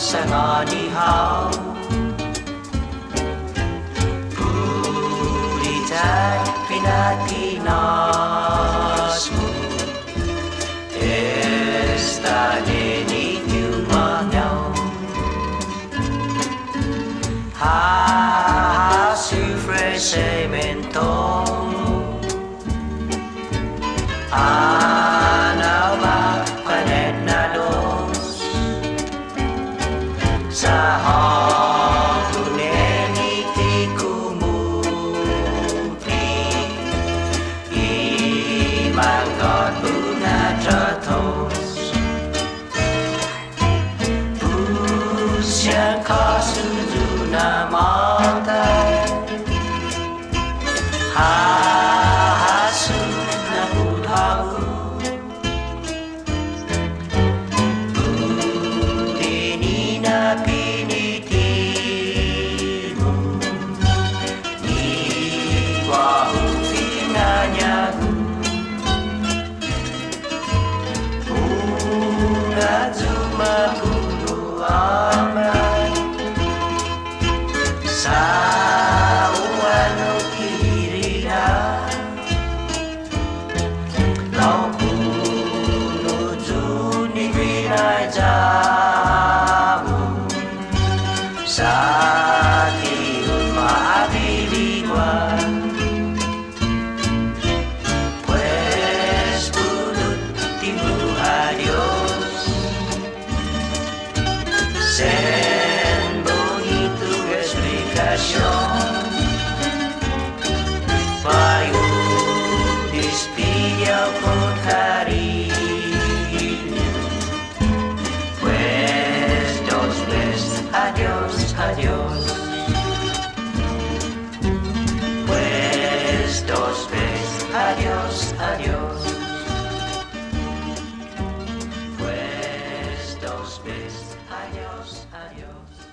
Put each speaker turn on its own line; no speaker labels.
상하니 하오 Puritai pinatinas-mu Esta nenitiumanyam Ha sufrecemento Anama panetnados Sa hatunenitikumunti Imangot punatratos Pusyang kasudunamantay Hasud na budhaku Budini na pinitimu Niwahu finanyaku Una zumapulu aman Sa uwano kirina Lau punuju ni grinai jamu Sa tiun maabiliguan Pues por último adiós Sen bonito explicación Payo despide con cariño Pues dos veces adiós, adiós Pues dos veces adiós, adiós Pues dos veces adiós, adiós